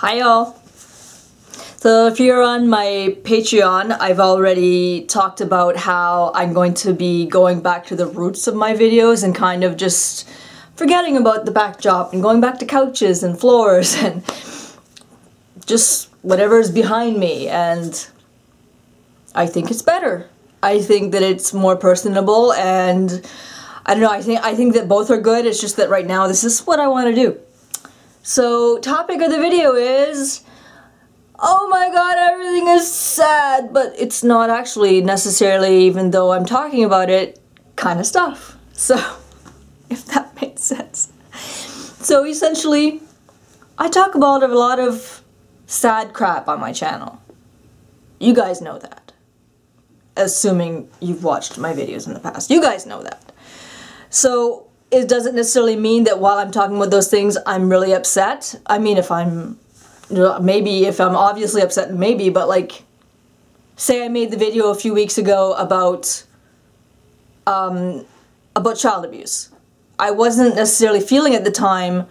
Hi y'all! So if you're on my Patreon, I've already talked about how I'm going to be going back to the roots of my videos and kind of just forgetting about the backdrop and going back to couches and floors and just whatever's behind me, and I think it's better. I think that it's more personable, and I don't know, I think that both are good. It's just that right now this is what I want to do. So, topic of the video is, oh my god, everything is sad, but it's not actually necessarily, even though I'm talking about it, kind of stuff. So, if that makes sense. So essentially, I talk about a lot of sad crap on my channel. You guys know that. Assuming you've watched my videos in the past. You guys know that. So, it doesn't necessarily mean that while I'm talking about those things, I'm really upset. I mean, if I'm, maybe if I'm obviously upset, maybe, but like, say I made the video a few weeks ago about child abuse. I wasn't necessarily feeling at the time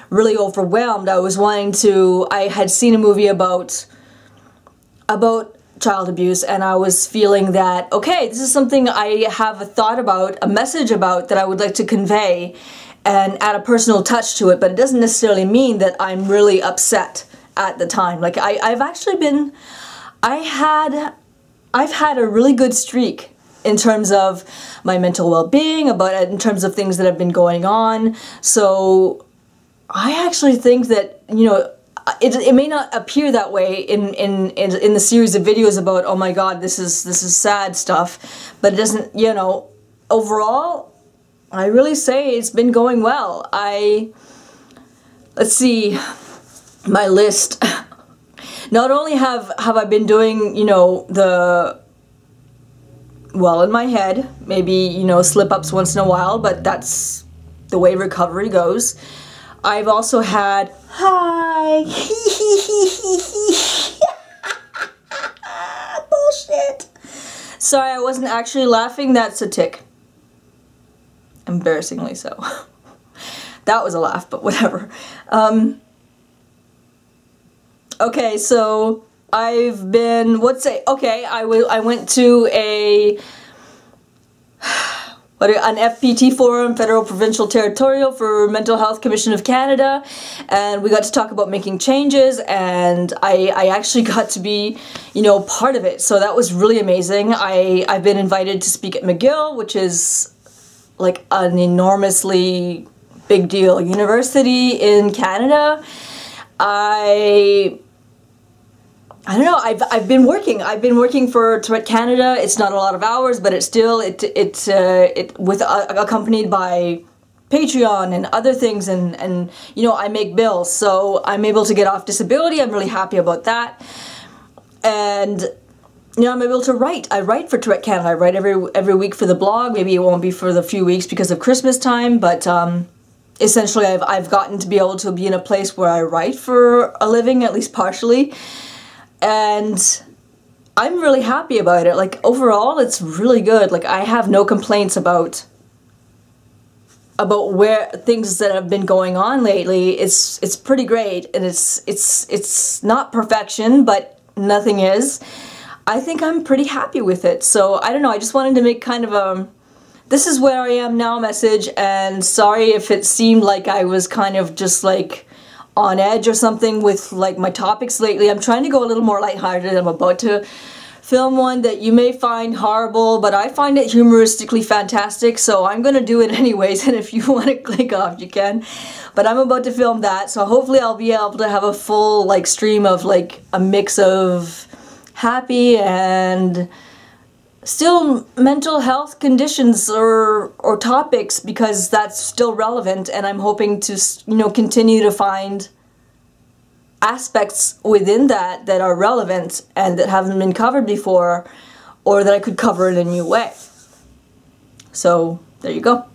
really overwhelmed. I was wanting to, I had seen a movie about child abuse, and I was feeling that, okay, this is something I have a thought about, a message about that I would like to convey and add a personal touch to it, but it doesn't necessarily mean that I'm really upset at the time. Like, I've actually been, I've had a really good streak in terms of my mental well-being, in terms of things that have been going on. So I actually think that, you know, it may not appear that way in the series of videos about, oh my god, this is sad stuff, but it doesn't, you know, overall, I really say it's been going well. Let's see, my list. Not only have I been doing, you know, well in my head, maybe, you know, slip-ups once in a while, but that's the way recovery goes. I've also had, hi, bullshit. Sorry, I wasn't actually laughing, that's a tick. Embarrassingly so. That was a laugh, but whatever. Okay, so I've been, I went to an FPT forum, Federal Provincial Territorial for Mental Health Commission of Canada, and we got to talk about making changes, and I actually got to be, you know, part of it, so that was really amazing. I've been invited to speak at McGill, which is like an enormously big deal university in Canada. I don't know, I've been working for Tourette Canada. It's not a lot of hours, but it's still, accompanied by Patreon and other things, and you know, I make bills, so I'm able to get off disability. I'm really happy about that. And you know, I'm able to write. I write for Tourette Canada. I write every week for the blog. Maybe it won't be for the few weeks because of Christmas time, but essentially I've gotten to be able to be in a place where I write for a living, at least partially. And I'm really happy about it. Like, overall, it's really good. Like, I have no complaints about where things that have been going on lately. It's pretty great, and it's not perfection, but nothing is. I think I'm pretty happy with it. So, I don't know, I just wanted to make kind of a this is where I am now message, and sorry if it seemed like I was kind of just like on edge or something with like my topics lately. I'm trying to go a little more lighthearted. I'm about to film one that you may find horrible, but I find it humoristically fantastic, so I'm gonna do it anyways, and if you want to click off, you can. But I'm about to film that, so hopefully I'll be able to have a full like stream of like a mix of happy and still mental health conditions or topics, because that's still relevant, and I'm hoping to, you know, continue to find aspects within that that are relevant and that haven't been covered before, or that I could cover in a new way. So there you go.